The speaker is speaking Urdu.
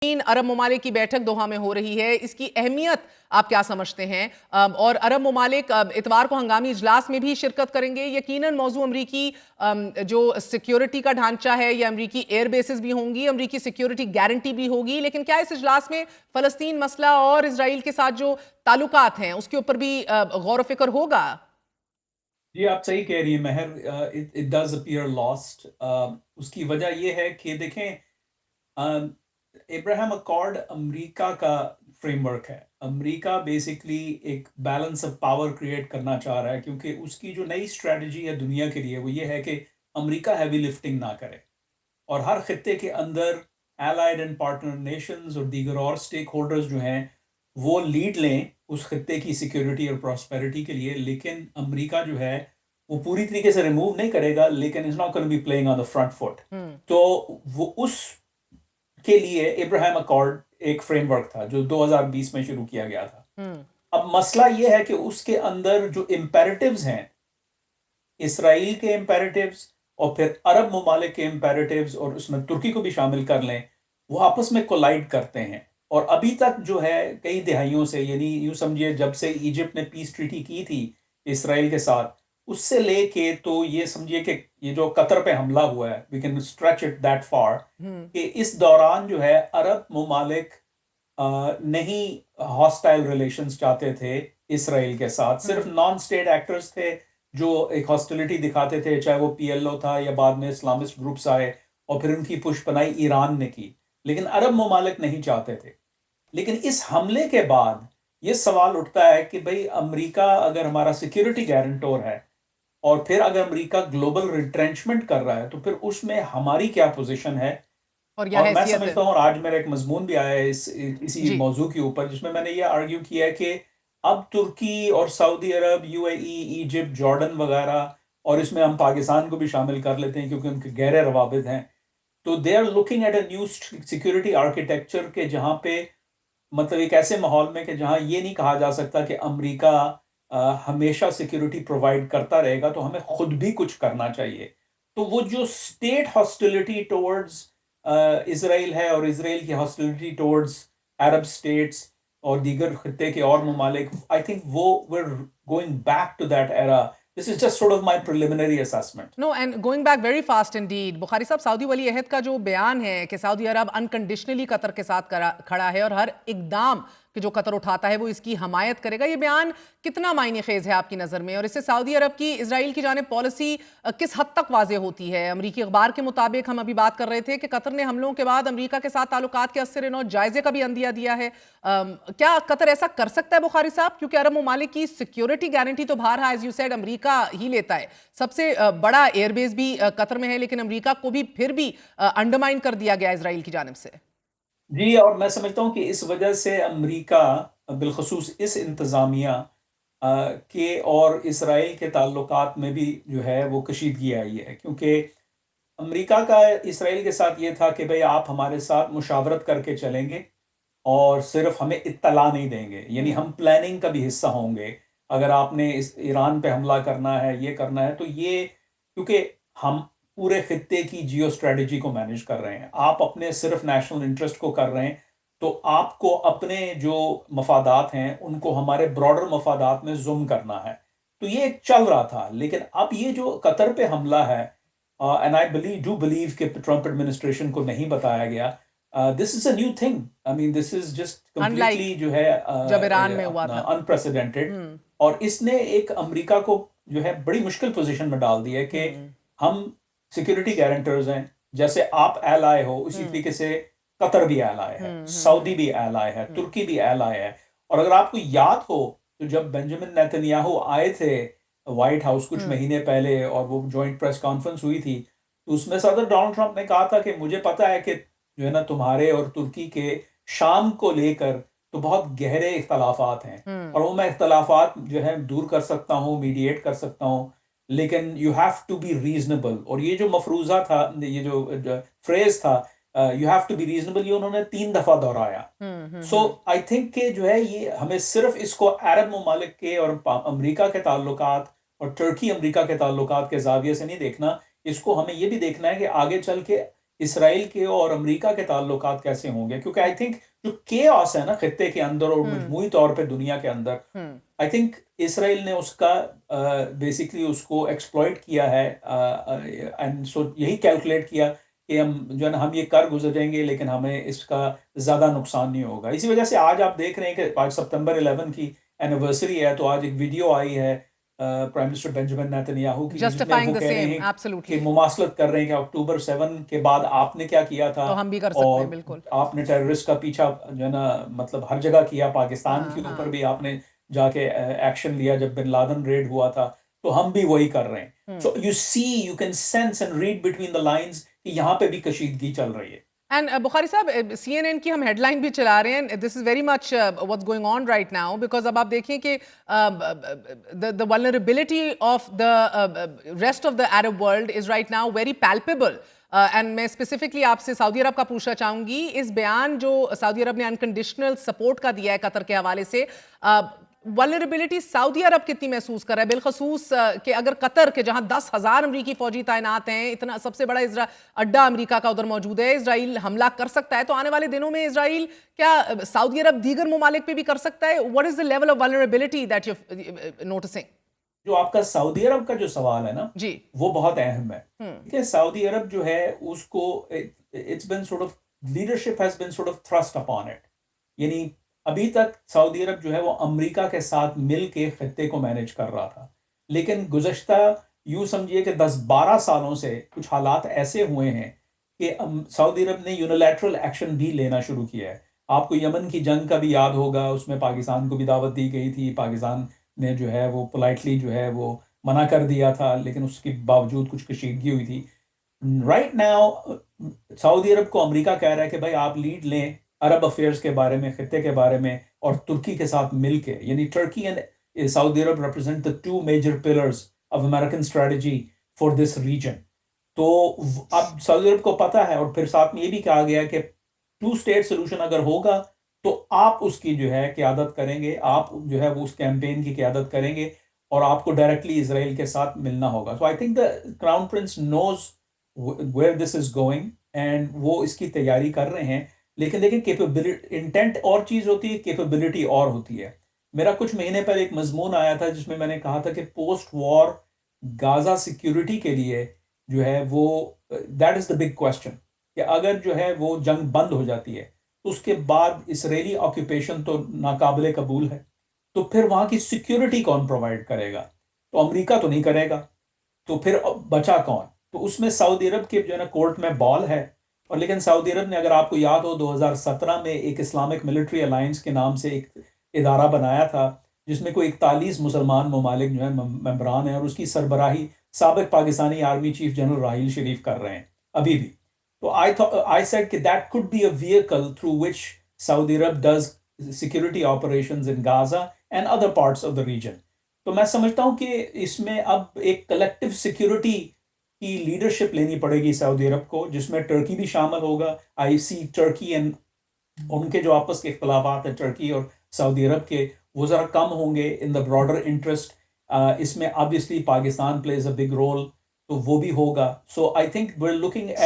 تین عرب ممالک کی بیٹھک دوحہ میں ہو رہی ہے، اس کی اہمیت آپ کیا سمجھتے ہیں؟ اور عرب ممالک اتوار کو ہنگامی اجلاس میں بھی شرکت کریں گے؟ یقیناً موضوع امریکی جو سیکیورٹی کا ڈھانچہ ہے یا امریکی ایئر بیسز بھی ہوں گی، امریکی سیکیورٹی گارنٹی بھی ہوگی، لیکن کیا اس اجلاس میں فلسطین مسئلہ اور اسرائیل کے ساتھ جو تعلقات ہیں اس کے اوپر بھی غور و فکر ہوگا؟ جی آپ صحیح کہہ رہی ہیں Mehr. It does appear last. اس کی وجہ یہ ہے کہ دیکھیں ابراہیم اکارڈ امریکہ کا فریم ورک ہے. امریکہ بیسکلی ایک بیلنس آف پاور کریٹ کرنا چاہ رہا ہے کیونکہ اس کی جو نئی اسٹریٹجی ہے دنیا کے لیے وہ یہ ہے کہ امریکہ ہیوی لفٹنگ نہ کرے اور ہر خطے کے اندر allied اینڈ پارٹنر نیشنز اور دیگر اور اسٹیک ہولڈرز جو ہیں وہ لیڈ لیں اس خطے کی سیکیورٹی اور پراسپیرٹی کے لیے. لیکن امریکہ جو ہے وہ پوری طریقے سے ریموو نہیں کرے گا لیکن is not gonna be playing on the front foot. تو وہ اس کے لیے ابراہیم اکارڈ ایک فریم ورک تھا جو 2020 میں شروع کیا گیا تھا. اب مسئلہ یہ ہے کہ اس کے اندر جو امپیریٹیوز ہیں اسرائیل کے امپیریٹیوز اور پھر عرب ممالک کے امپیریٹیوز اور اس میں ترکی کو بھی شامل کر لیں وہ آپس میں کولائڈ کرتے ہیں. اور ابھی تک جو ہے کئی دہائیوں سے یعنی یوں سمجھیے جب سے ایجپٹ نے پیس ٹریٹی کی تھی اسرائیل کے ساتھ اس سے لے کے تو یہ سمجھیے کہ یہ جو قطر پہ حملہ ہوا ہے we can stretch it that far کہ اس دوران جو ہے عرب ممالک نہیں ہاسٹائل ریلیشنز چاہتے تھے اسرائیل کے ساتھ. صرف نان اسٹیٹ ایکٹرز تھے جو ایک ہاسٹیلٹی دکھاتے تھے چاہے وہ پی ایل او تھا یا بعد میں اسلامسٹ گروپس آئے اور پھر ان کی پش پنائی ایران نے کی لیکن عرب ممالک نہیں چاہتے تھے. لیکن اس حملے کے بعد یہ سوال اٹھتا ہے کہ بھئی امریکہ اگر ہمارا سیکیورٹی گارنٹور ہے اور پھر اگر امریکہ گلوبل ریٹرینچمنٹ کر رہا ہے تو پھر اس میں ہماری کیا پوزیشن ہے. اور یہ اور میں حیثیت ہے سمجھتا ہوں اور آج میرا ایک مضمون بھی آیا ہے اسی جی موضوع کے اوپر جس میں نے یہ آرگیو کیا ہے کہ اب ترکی اور سعودی عرب U A E Egypt Jordan وغیرہ اور اس میں ہم پاکستان کو بھی شامل کر لیتے ہیں کیونکہ ان کے گہرے روابط ہیں تو they are looking at a new security architecture کے جہاں پہ مطلب ایک ایسے ماحول میں کہ جہاں یہ نہیں کہا جا سکتا کہ امریکہ ہمیشہ سیکیورٹی پرووائڈ کرتا رہے گا تو ہمیں خود بھی کچھ کرنا چاہیے. تو وہ جو اسٹیٹ ہاسٹیلٹی ٹورڈز اسرائیل ہے اور اسرائیل کی ہاسٹیلٹی ٹورڈز عرب اسٹیٹس اور دیگر خطے کے اور ممالک آئی تھنک وہ we're going back to that era. This is just sort of my preliminary assessment. No and going back very fast indeed. Bukhari صاحب سعودی ولی عہد کا جو بیان ہے کہ سعودی عرب انکنڈیشنلی قطر کے ساتھ کھڑا ہے اور ہر اقدام کہ جو قطر اٹھاتا ہے وہ اس کی حمایت کرے گا، یہ بیان کتنا معنی خیز ہے آپ کی نظر میں؟ اور اس سے سعودی عرب کی اسرائیل کی جانب پالیسی کس حد تک واضح ہوتی ہے؟ امریکی اخبار کے مطابق ہم ابھی بات کر رہے تھے کہ قطر نے حملوں کے بعد امریکہ کے ساتھ تعلقات کے اثر نو جائزے کا بھی عندیہ دیا ہے. کیا قطر ایسا کر سکتا ہے بخاری صاحب؟ کیونکہ عرب ممالک کی سیکیورٹی گارنٹی تو بہرحال ایز یو سیڈ امریکہ ہی لیتا ہے. سب سے بڑا ایئر بیس بھی قطر میں ہے لیکن امریکہ کو بھی پھر بھی انڈرمائن کر دیا گیا اسرائیل کی جانب سے. جی اور میں سمجھتا ہوں کہ اس وجہ سے امریکہ بالخصوص اس انتظامیہ کے اور اسرائیل کے تعلقات میں بھی جو ہے وہ کشیدگی آئی ہے کیونکہ امریکہ کا اسرائیل کے ساتھ یہ تھا کہ بھئی آپ ہمارے ساتھ مشاورت کر کے چلیں گے اور صرف ہمیں اطلاع نہیں دیں گے یعنی ہم پلاننگ کا بھی حصہ ہوں گے. اگر آپ نے اس ایران پہ حملہ کرنا ہے یہ کرنا ہے تو یہ کیونکہ ہم پورے خطے کی جیو اسٹریٹجی کو مینیج کر رہے ہیں آپ اپنے صرف نیشنل انٹرسٹ کو کر رہے ہیں تو آپ کو اپنے جو مفادات ہیں ان کو ہمارے براڈر مفادات میں زوم کرنا ہے. تو یہ ایک چل رہا تھا لیکن اب یہ جو قطر پہ حملہ ہے اینڈ آئی ڈو بلیو کہ ٹرمپ ایڈمنسٹریشن کو نہیں بتایا گیا. This is a new thing. I mean this is just in like completely جو ہے جب ایران میں ہوا اپنا تھا. انپریسیڈنٹڈ اور اس نے ایک امریکہ کو جو ہے بڑی مشکل پوزیشن میں ڈال دی ہے کہ ہم سیکورٹی گارنٹرز ہیں جیسے آپ ایلائے ہو اسی طریقے سے قطر بھی ایلائے ہے سعودی بھی ایلائے ہے ترکی بھی ایلائے ہے. اور اگر آپ کو یاد ہو تو جب بنجامن نیتنیاہو آئے تھے وائٹ ہاؤس کچھ مہینے پہلے اور وہ جوائنٹ پریس کانفرنس ہوئی تھی تو اس میں صدر ڈونلڈ ٹرمپ نے کہا تھا کہ مجھے پتا ہے کہ جو ہے نا تمہارے اور ترکی کے شام کو لے کر تو بہت گہرے اختلافات ہیں اور وہ میں اختلافات جو ہے دور کر سکتا ہوں میڈیٹ کر سکتا ہوں لیکن you have to be reasonable. اور یہ جو مفروضہ تھا یہ جو فریز تھا you have to be reasonable یہ انہوں نے 3 دفعہ دہرایا. سو آئی تھنک کہ جو ہے یہ ہمیں صرف اس کو عرب ممالک کے اور امریکہ کے تعلقات اور ترکی امریکہ کے تعلقات کے زاویے سے نہیں دیکھنا. اس کو ہمیں یہ بھی دیکھنا ہے کہ آگے چل کے اسرائیل کے اور امریکہ کے تعلقات کیسے ہوں گے، کیونکہ آئی تھنک جو کیوس ہے نا خطے کے اندر اور مجموعی طور پہ دنیا کے اندر، آئی تھنک اسرائیل نے اس کا بیسکلی اس کو ایکسپلائٹ کیا ہے، اینڈ سو یہی کیلکولیٹ کیا کہ ہم جو ہے نا ہم یہ کر گزریں گے لیکن ہمیں اس کا زیادہ نقصان نہیں ہوگا. اسی وجہ سے آج آپ دیکھ رہے ہیں کہ آج سپتمبر 11 کی اینیورسری ہے، تو آج ایک ویڈیو آئی ہے پرائم منسٹر بینجامن نیتنیاہو کی، جس میں وہ کہہ رہے ہیں کہ مماثلت کر رہے ہیں کہ اکتوبر 7 کے بعد آپ نے کیا کیا تھا تو ہم بھی کر سکتے اور ہیں. بالکل آپ نے ٹیررسٹ کا پیچھا جو ہے نا مطلب ہر جگہ کیا، پاکستان کے اوپر بھی آپ نے جا کے ایکشن لیا جب بن لادن ریڈ ہوا تھا، تو ہم بھی وہی کر رہے ہیں. So you can sense and read between the lines کہ یہاں پہ بھی کشیدگی چل رہی ہے. اینڈ بخاری صاحب سی این این کی ہم ہیڈ لائن بھی چلا رہے ہیں، this is very much what's going on right now, because اب آپ دیکھیں کہ the vulnerability of the rest of the Arab world is right now very palpable. And میں اسپیسیفکلی آپ سے سعودی عرب کا پوچھنا چاہوں گی، اس بیان جو سعودی عرب نے انکنڈیشنل سپورٹ کا دیا ہے قطر کے حوالے سے، ولنریبلٹی سعودی عرب کتنی محسوس کر رہا ہے، بالخصوص کہ اگر قطر کے جہاں 10,000 امریکی فوجی تعینات ہیں، اتنا سب سے بڑا اڈا امریکہ کا ادھر موجود ہے، اسرائیل حملہ کر سکتا ہے، تو آنے والے دنوں میں اسرائیل کیا سعودی عرب دیگر ممالک پہ بھی کر سکتا ہے؟ What is the level of vulnerability that you're noticing؟ جو آپ کا سعودی عرب کا جو سوال ہے نا جی وہ بہت اہم ہے، کہ سعودی عرب جو ہے اس کو it's been sort of leadership has been sort of thrust upon it. یعنی ابھی تک سعودی عرب جو ہے وہ امریکہ کے ساتھ مل کے خطے کو مینیج کر رہا تھا، لیکن گزشتہ یوں سمجھیے کہ 10-12 سالوں سے کچھ حالات ایسے ہوئے ہیں کہ سعودی عرب نے یونیلیٹرل ایکشن بھی لینا شروع کیا ہے. آپ کو یمن کی جنگ کا بھی یاد ہوگا، اس میں پاکستان کو بھی دعوت دی گئی تھی، پاکستان نے جو ہے وہ پولائٹلی جو ہے وہ منع کر دیا تھا، لیکن اس کے باوجود کچھ کشیدگی ہوئی تھی. رائٹ ناؤ سعودی عرب کو امریکہ کہہ رہا ہے کہ بھائی آپ لیڈ لیں عرب افیئرز کے بارے میں، خطے کے بارے میں، اور ترکی کے ساتھ مل کے، یعنی ٹرکی اینڈ سعودی عرب represent the two major pillars of American strategy for this region. تو اب سعودی عرب کو پتہ ہے، اور پھر ساتھ میں یہ بھی کہا گیا کہ 2-state solution اگر ہوگا تو آپ اس کی جو ہے قیادت کریں گے، آپ جو ہے وہ اس کیمپین کی قیادت کریں گے، اور آپ کو ڈائریکٹلی اسرائیل کے ساتھ ملنا ہوگا. So I think the crown prince knows where this is going, and وہ اس کی تیاری کر رہے ہیں. لیکن دیکھیں کیپیبلٹی، انٹینٹ اور چیز ہوتی ہے، کیپیبلٹی اور ہوتی ہے. میرا کچھ مہینے پر ایک مضمون آیا تھا جس میں میں نے کہا تھا کہ پوسٹ وار غازہ سیکیورٹی کے لیے جو ہے وہ that is the big question, کہ اگر جو ہے وہ جنگ بند ہو جاتی ہے تو اس کے بعد اسرائیلی آکوپیشن تو ناقابل قبول ہے، تو پھر وہاں کی سیکیورٹی کون پرووائڈ کرے گا؟ تو امریکہ تو نہیں کرے گا، تو پھر بچا کون؟ تو اس میں سعودی عرب کے جو ہے نا کورٹ میں بال ہے. اور لیکن سعودی عرب نے، اگر آپ کو یاد ہو، 2017 میں ایک اسلامک ملٹری الائنس کے نام سے ایک ادارہ بنایا تھا جس میں کوئی 41 مسلمان ممالک جو ہیں ممبران ہیں، اور اس کی سربراہی سابق پاکستانی army chief general Raheel Sharif کر رہے ہیں ابھی بھی. تو I said کہ that could be a vehicle through which Saudi Arab does security operations in Gaza and other parts of the region. تو میں سمجھتا ہوں کہ اس میں اب ایک کلیکٹیو سیکیورٹی کی لیڈرشپ لینی پڑے گی سعودی عرب کو، جس میں ٹرکی بھی شامل ہوگا. آئی سی ٹرکی اینڈ ان کے جو آپس کے اختلافات ہیں ٹرکی اور سعودی عرب کے، وہ ذرا کم ہوں گے ان دا براڈر انٹرسٹ. اس میں obviously Pakistan plays a big role, تو وہ بھی ہوگا. So I think we are looking at